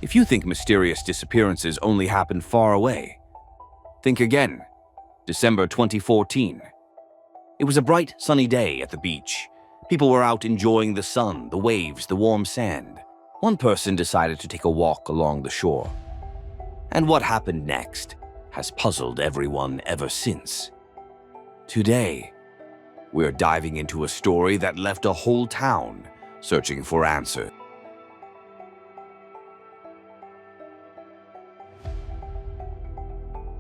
If you think mysterious disappearances only happen far away, think again. December 2014. It was a bright, sunny day at the beach. People were out enjoying the sun, the waves, the warm sand. One person decided to take a walk along the shore. And what happened next has puzzled everyone ever since. Today, we're diving into a story that left a whole town searching for answers.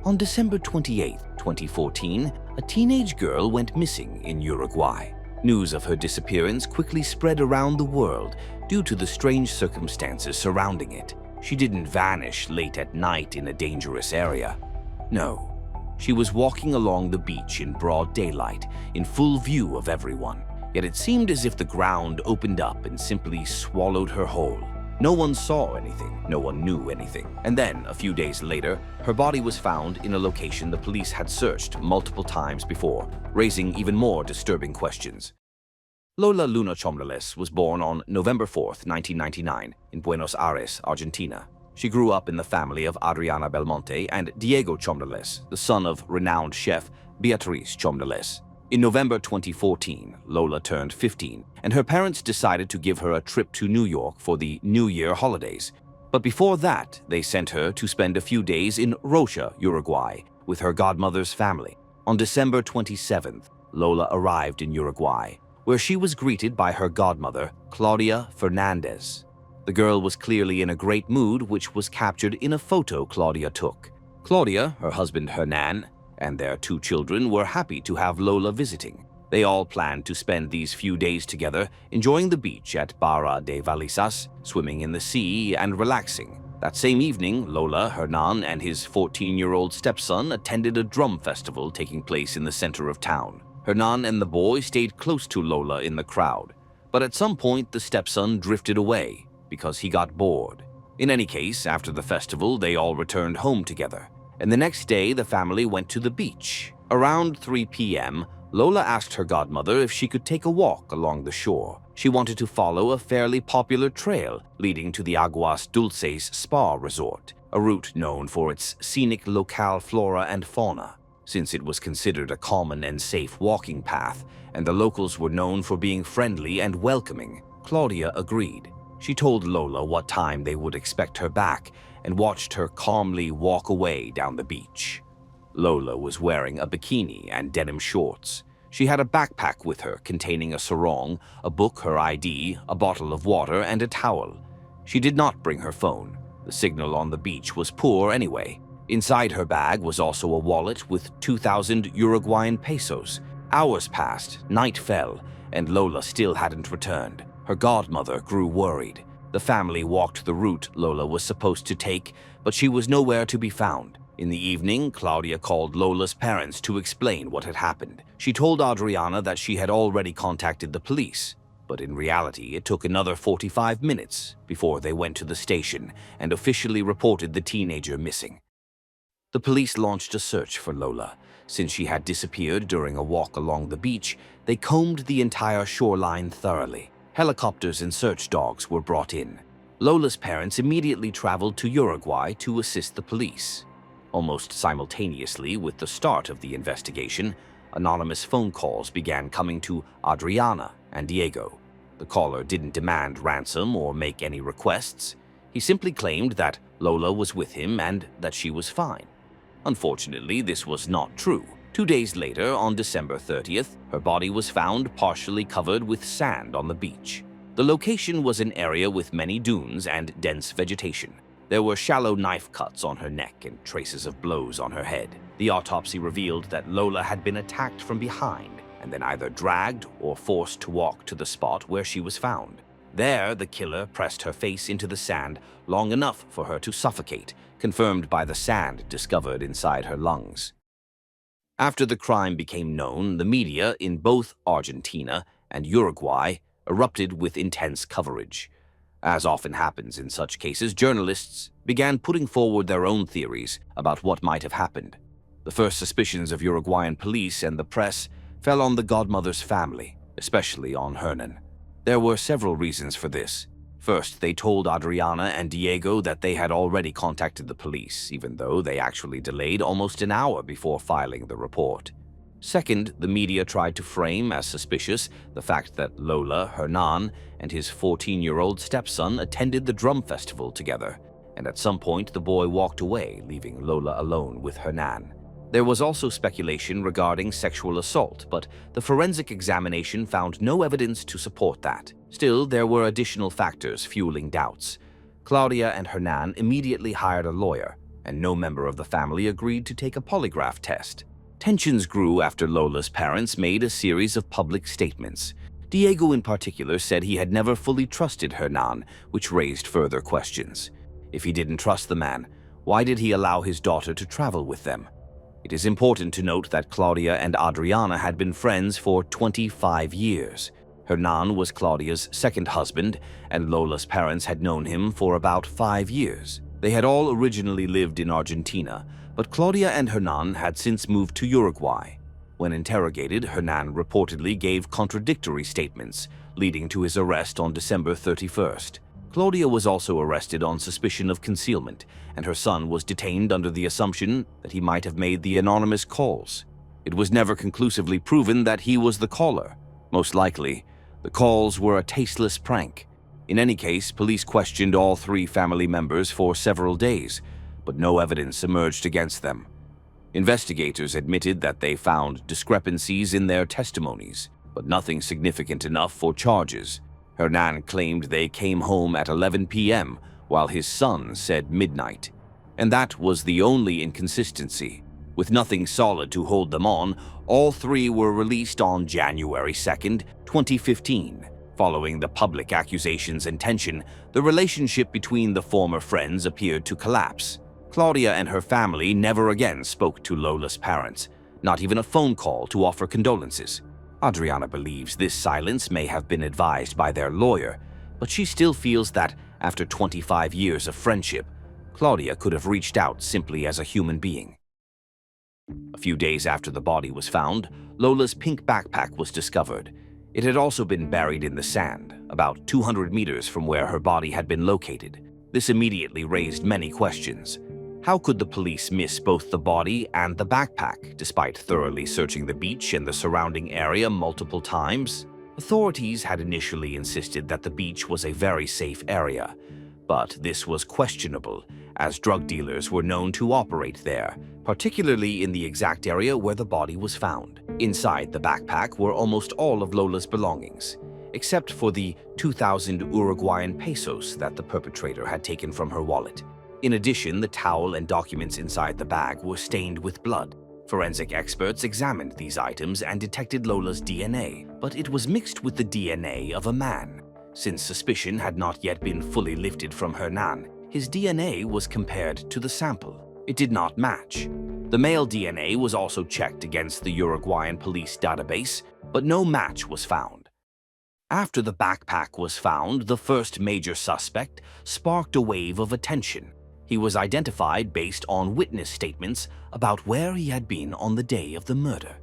On December 28, 2014, a teenage girl went missing in Uruguay. News of her disappearance quickly spread around the world due to the strange circumstances surrounding it. She didn't vanish late at night in a dangerous area. No, she was walking along the beach in broad daylight, in full view of everyone. Yet it seemed as if the ground opened up and simply swallowed her whole. No one saw anything, no one knew anything. And then, a few days later, her body was found in a location the police had searched multiple times before, raising even more disturbing questions. Lola Chomnalez was born on November 4, 1999, in Buenos Aires, Argentina. She grew up in the family of Adriana Belmonte and Diego Chomnalez, the son of renowned chef Beatriz Chomnalez. In November 2014, Lola turned 15, and her parents decided to give her a trip to New York for the New Year holidays. But before that, they sent her to spend a few days in Rocha, Uruguay, with her godmother's family. On December 27th, Lola arrived in Uruguay, where she was greeted by her godmother, Claudia Fernandez. The girl was clearly in a great mood, which was captured in a photo Claudia took. Claudia, her husband Hernan, and their 2 children were happy to have Lola visiting. They all planned to spend these few days together, enjoying the beach at Barra de Valisas, swimming in the sea, and relaxing. That same evening, Lola, Hernan, and his 14-year-old stepson attended a drum festival taking place in the center of town. Hernan and the boy stayed close to Lola in the crowd, but at some point the stepson drifted away because he got bored. In any case, after the festival, they all returned home together. And the next day, the family went to the beach. Around 3 p.m., Lola asked her godmother if she could take a walk along the shore. She wanted to follow a fairly popular trail leading to the Aguas Dulces Spa Resort, a route known for its scenic locale flora and fauna. Since it was considered a common and safe walking path, and the locals were known for being friendly and welcoming, Claudia agreed. She told Lola what time they would expect her back, and watched her calmly walk away down the beach. Lola was wearing a bikini and denim shorts. She had a backpack with her containing a sarong, a book, her ID, a bottle of water, and a towel. She did not bring her phone. The signal on the beach was poor anyway. Inside her bag was also a wallet with 2,000 Uruguayan pesos. Hours passed, night fell, and Lola still hadn't returned. Her godmother grew worried. The family walked the route Lola was supposed to take, but she was nowhere to be found. In the evening, Claudia called Lola's parents to explain what had happened. She told Adriana that she had already contacted the police, but in reality, it took another 45 minutes before they went to the station and officially reported the teenager missing. The police launched a search for Lola. Since she had disappeared during a walk along the beach, they combed the entire shoreline thoroughly. Helicopters and search dogs were brought in. Lola's parents immediately traveled to Uruguay to assist the police. Almost simultaneously with the start of the investigation, anonymous phone calls began coming to Adriana and Diego. The caller didn't demand ransom or make any requests. He simply claimed that Lola was with him and that she was fine. Unfortunately, this was not true. 2 days later, on December 30th, her body was found partially covered with sand on the beach. The location was an area with many dunes and dense vegetation. There were shallow knife cuts on her neck and traces of blows on her head. The autopsy revealed that Lola had been attacked from behind and then either dragged or forced to walk to the spot where she was found. There, the killer pressed her face into the sand long enough for her to suffocate, confirmed by the sand discovered inside her lungs. After the crime became known, the media in both Argentina and Uruguay erupted with intense coverage. As often happens in such cases, journalists began putting forward their own theories about what might have happened. The first suspicions of Uruguayan police and the press fell on the godmother's family, especially on Hernan. There were several reasons for this. First, they told Adriana and Diego that they had already contacted the police, even though they actually delayed almost an hour before filing the report. Second, the media tried to frame as suspicious the fact that Lola, Hernan, and his 14-year-old stepson attended the drum festival together, and at some point the boy walked away, leaving Lola alone with Hernan. There was also speculation regarding sexual assault, but the forensic examination found no evidence to support that. Still, there were additional factors fueling doubts. Claudia and Hernan immediately hired a lawyer, and no member of the family agreed to take a polygraph test. Tensions grew after Lola's parents made a series of public statements. Diego in particular said he had never fully trusted Hernan, which raised further questions. If he didn't trust the man, why did he allow his daughter to travel with them? It is important to note that Claudia and Adriana had been friends for 25 years. Hernan was Claudia's second husband, and Lola's parents had known him for about 5 years. They had all originally lived in Argentina, but Claudia and Hernan had since moved to Uruguay. When interrogated, Hernan reportedly gave contradictory statements, leading to his arrest on December 31st. Claudia was also arrested on suspicion of concealment, and her son was detained under the assumption that he might have made the anonymous calls. It was never conclusively proven that he was the caller. Most likely, the calls were a tasteless prank. In any case, police questioned all 3 family members for several days, but no evidence emerged against them. Investigators admitted that they found discrepancies in their testimonies, but nothing significant enough for charges. Hernan claimed they came home at 11 p.m., while his son said midnight. And that was the only inconsistency. With nothing solid to hold them on, all 3 were released on January 2nd, 2015. Following the public accusations and tension, the relationship between the former friends appeared to collapse. Claudia and her family never again spoke to Lola's parents, not even a phone call to offer condolences. Adriana believes this silence may have been advised by their lawyer, but she still feels that, after 25 years of friendship, Claudia could have reached out simply as a human being. A few days after the body was found, Lola's pink backpack was discovered. It had also been buried in the sand, about 200 meters from where her body had been located. This immediately raised many questions. How could the police miss both the body and the backpack, despite thoroughly searching the beach and the surrounding area multiple times? Authorities had initially insisted that the beach was a very safe area, but this was questionable, as drug dealers were known to operate there, particularly in the exact area where the body was found. Inside the backpack were almost all of Lola's belongings, except for the 2,000 Uruguayan pesos that the perpetrator had taken from her wallet. In addition, the towel and documents inside the bag were stained with blood. Forensic experts examined these items and detected Lola's DNA, but it was mixed with the DNA of a man. Since suspicion had not yet been fully lifted from Hernan, his DNA was compared to the sample. It did not match. The male DNA was also checked against the Uruguayan police database, but no match was found. After the backpack was found, the first major suspect sparked a wave of attention. He was identified based on witness statements about where he had been on the day of the murder.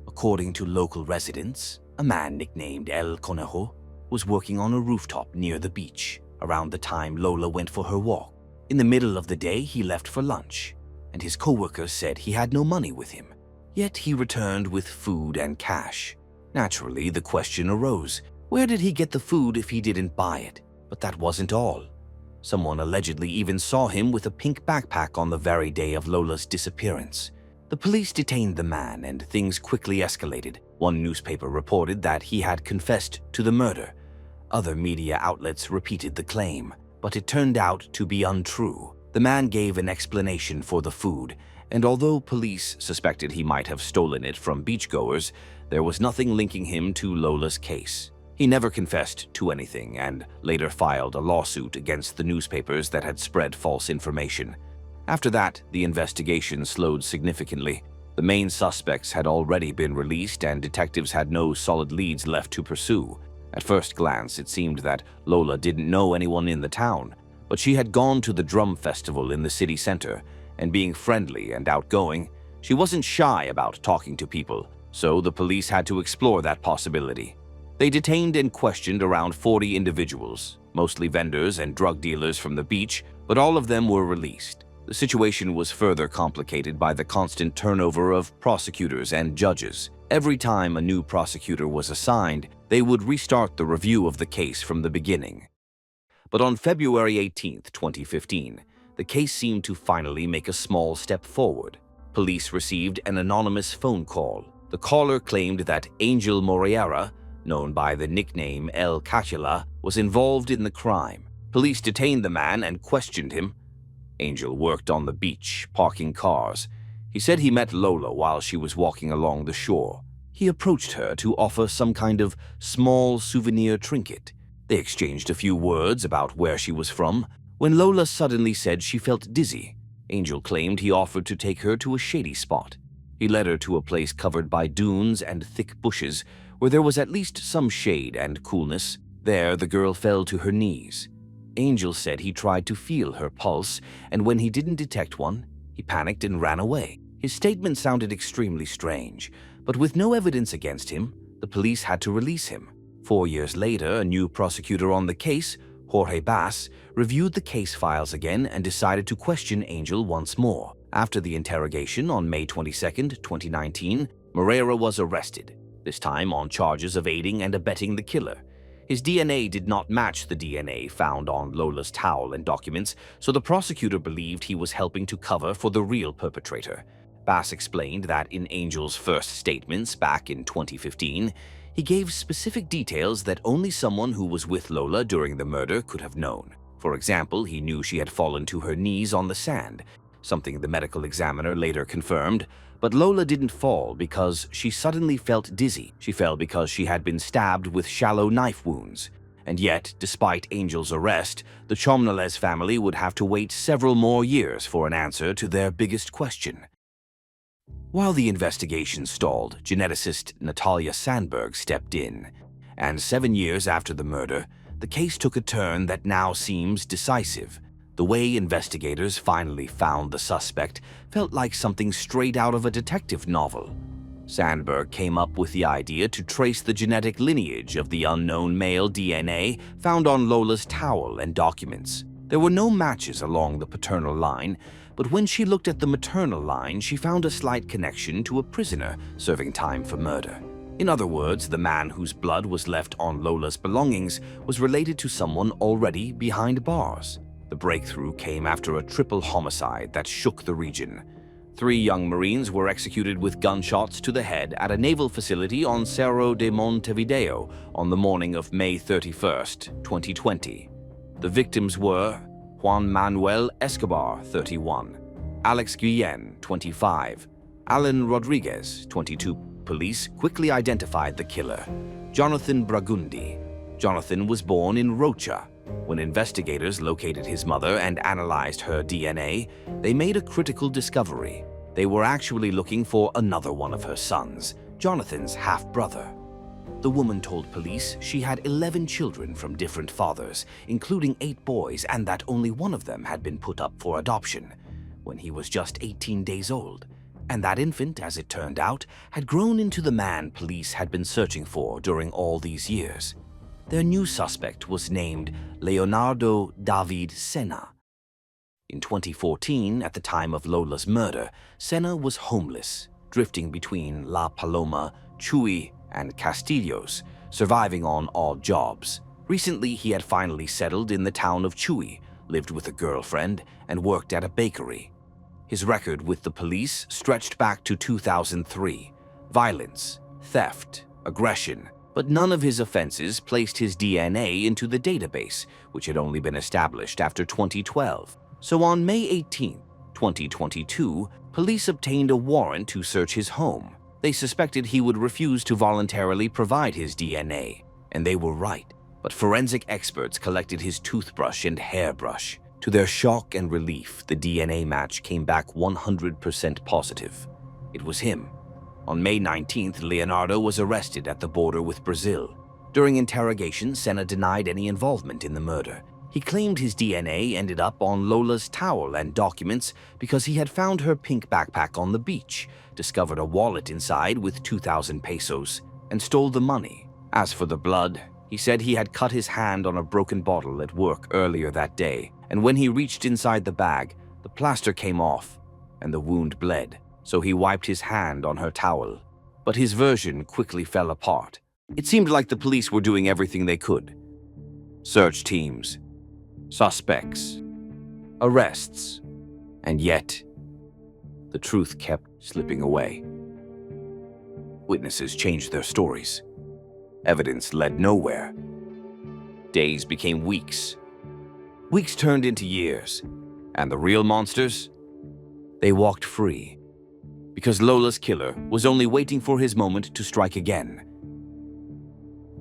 According to local residents, a man nicknamed El Conejo was working on a rooftop near the beach around the time Lola went for her walk. In the middle of the day, he left for lunch, and his coworkers said he had no money with him. Yet he returned with food and cash. Naturally, the question arose, where did he get the food if he didn't buy it? But that wasn't all. Someone allegedly even saw him with a pink backpack on the very day of Lola's disappearance. The police detained the man, and things quickly escalated. One newspaper reported that he had confessed to the murder. Other media outlets repeated the claim, but it turned out to be untrue. The man gave an explanation for the food, and although police suspected he might have stolen it from beachgoers, there was nothing linking him to Lola's case. He never confessed to anything and later filed a lawsuit against the newspapers that had spread false information. After that, the investigation slowed significantly. The main suspects had already been released and detectives had no solid leads left to pursue. At first glance, it seemed that Lola didn't know anyone in the town, but she had gone to the drum festival in the city center, and being friendly and outgoing, she wasn't shy about talking to people, so the police had to explore that possibility. They detained and questioned around 40 individuals, mostly vendors and drug dealers from the beach, but all of them were released. The situation was further complicated by the constant turnover of prosecutors and judges. Every time a new prosecutor was assigned, they would restart the review of the case from the beginning. But on February 18, 2015, the case seemed to finally make a small step forward. Police received an anonymous phone call. The caller claimed that Angel Moreira, known by the nickname El Cachila, was involved in the crime. Police detained the man and questioned him. Angel worked on the beach, parking cars. He said he met Lola while she was walking along the shore. He approached her to offer some kind of small souvenir trinket. They exchanged a few words about where she was from, when Lola suddenly said she felt dizzy. Angel claimed he offered to take her to a shady spot. He led her to a place covered by dunes and thick bushes, where there was at least some shade and coolness. There, the girl fell to her knees. Angel said he tried to feel her pulse, and when he didn't detect one, he panicked and ran away. His statement sounded extremely strange, but with no evidence against him, the police had to release him. 4 years later, a new prosecutor on the case, Jorge Bass, reviewed the case files again and decided to question Angel once more. After the interrogation on May 22, 2019, Moreira was arrested, this time on charges of aiding and abetting the killer. His DNA did not match the DNA found on Lola's towel and documents, so the prosecutor believed he was helping to cover for the real perpetrator. Bass explained that in Angel's first statements back in 2015, he gave specific details that only someone who was with Lola during the murder could have known. For example, he knew she had fallen to her knees on the sand, something the medical examiner later confirmed, but Lola didn't fall because she suddenly felt dizzy. She fell because she had been stabbed with shallow knife wounds. And yet, despite Angel's arrest, the Chomnalez family would have to wait several more years for an answer to their biggest question. While the investigation stalled, geneticist Natalia Sandberg stepped in, and 7 years after the murder, the case took a turn that now seems decisive. The way investigators finally found the suspect felt like something straight out of a detective novel. Sandberg came up with the idea to trace the genetic lineage of the unknown male DNA found on Lola's towel and documents. There were no matches along the paternal line, but when she looked at the maternal line, she found a slight connection to a prisoner serving time for murder. In other words, the man whose blood was left on Lola's belongings was related to someone already behind bars. The breakthrough came after a triple homicide that shook the region. 3 young Marines were executed with gunshots to the head at a naval facility on Cerro de Montevideo on the morning of May 31, 2020. The victims were Juan Manuel Escobar, 31, Alex Guillen, 25, Alan Rodriguez, 22. Police quickly identified the killer, Jonathan Bragundi. Jonathan was born in Rocha. When investigators located his mother and analyzed her DNA, they made a critical discovery. They were actually looking for another one of her sons, Jonathan's half-brother. The woman told police she had 11 children from different fathers, including 8 boys, and that only one of them had been put up for adoption when he was just 18 days old. And that infant, as it turned out, had grown into the man police had been searching for during all these years. Their new suspect was named Leonardo David Sena. In 2014, at the time of Lola's murder, Sena was homeless, drifting between La Paloma, Chuy, and Castillos, surviving on odd jobs. Recently, he had finally settled in the town of Chuy, lived with a girlfriend, and worked at a bakery. His record with the police stretched back to 2003. Violence, theft, aggression, but none of his offenses placed his DNA into the database, which had only been established after 2012. So on May 18, 2022, police obtained a warrant to search his home. They suspected he would refuse to voluntarily provide his DNA, and they were right. But forensic experts collected his toothbrush and hairbrush. To their shock and relief, the DNA match came back 100% positive. It was him. On May 19th, Leonardo was arrested at the border with Brazil. During interrogation, Sena denied any involvement in the murder. He claimed his DNA ended up on Lola's towel and documents because he had found her pink backpack on the beach, discovered a wallet inside with 2,000 pesos, and stole the money. As for the blood, He said he had cut his hand on a broken bottle at work earlier that day, and when he reached inside the bag, the plaster came off and the wound bled, so he wiped his hand on her towel. But his version quickly fell apart. It seemed like the police were doing everything they could. Search teams, suspects, arrests, and yet the truth kept slipping away. Witnesses changed their stories. Evidence led nowhere. Days became weeks. Weeks turned into years. And the real monsters? They walked free. Because Lola's killer was only waiting for his moment to strike again.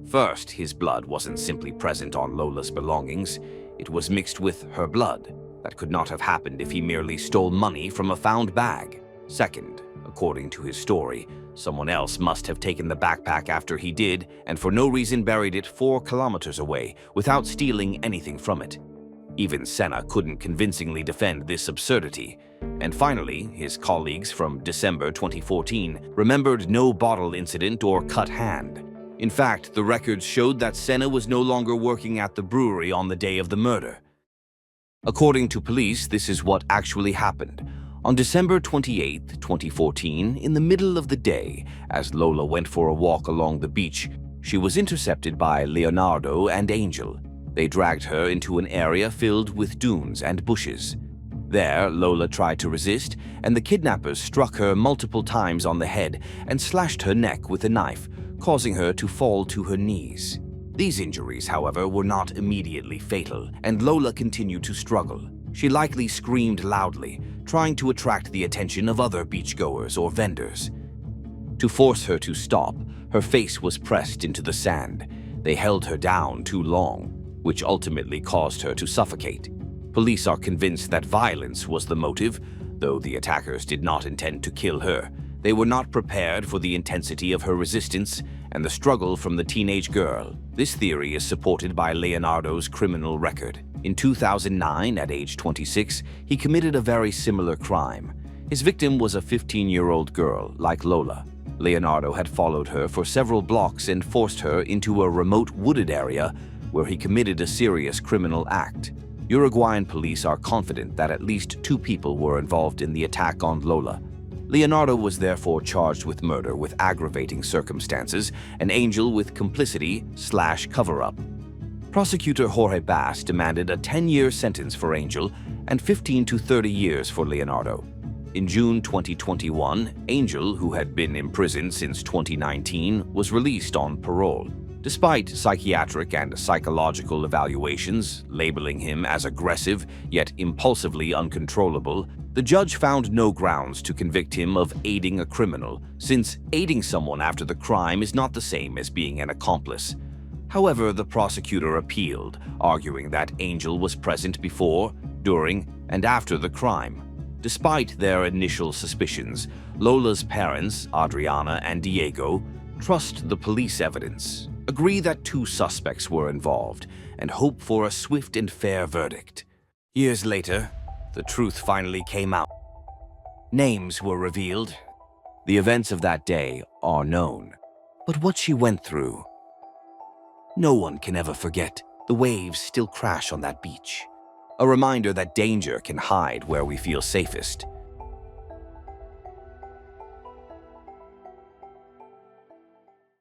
First, his blood wasn't simply present on Lola's belongings. It was mixed with her blood. That could not have happened if he merely stole money from a found bag. Second, according to his story, someone else must have taken the backpack after he did and for no reason buried it 4 kilometers away without stealing anything from it. Even Senna couldn't convincingly defend this absurdity. And finally, his colleagues from December 2014 remembered no bottle incident or cut hand. In fact, the records showed that Senna was no longer working at the brewery on the day of the murder. According to police, this is what actually happened. On December 28, 2014, in the middle of the day, as Lola went for a walk along the beach, she was intercepted by Leonardo and Angel. They dragged her into an area filled with dunes and bushes. There, Lola tried to resist, and the kidnappers struck her multiple times on the head and slashed her neck with a knife, causing her to fall to her knees. These injuries, however, were not immediately fatal, and Lola continued to struggle. She likely screamed loudly, trying to attract the attention of other beachgoers or vendors. To force her to stop, her face was pressed into the sand. They held her down too long, which ultimately caused her to suffocate. Police are convinced that violence was the motive, though the attackers did not intend to kill her. They were not prepared for the intensity of her resistance and the struggle from the teenage girl. This theory is supported by Leonardo's criminal record. In 2009, at age 26, he committed a very similar crime. His victim was a 15-year-old girl, like Lola. Leonardo had followed her for several blocks and forced her into a remote wooded area where he committed a serious criminal act. Uruguayan police are confident that at least 2 people were involved in the attack on Lola. Leonardo was therefore charged with murder with aggravating circumstances, and Angel with complicity/cover-up. Prosecutor Jorge Bass demanded a 10-year sentence for Angel and 15 to 30 years for Leonardo. In June 2021, Angel, who had been imprisoned since 2019, was released on parole. Despite psychiatric and psychological evaluations labeling him as aggressive yet impulsively uncontrollable, the judge found no grounds to convict him of aiding a criminal, since aiding someone after the crime is not the same as being an accomplice. However, the prosecutor appealed, arguing that Angel was present before, during, and after the crime. Despite their initial suspicions, Lola's parents, Adriana and Diego, trust the police evidence, agree that 2 suspects were involved, and hope for a swift and fair verdict. Years later, the truth finally came out. Names were revealed. The events of that day are known. But what she went through, no one can ever forget. The waves still crash on that beach. A reminder that danger can hide where we feel safest.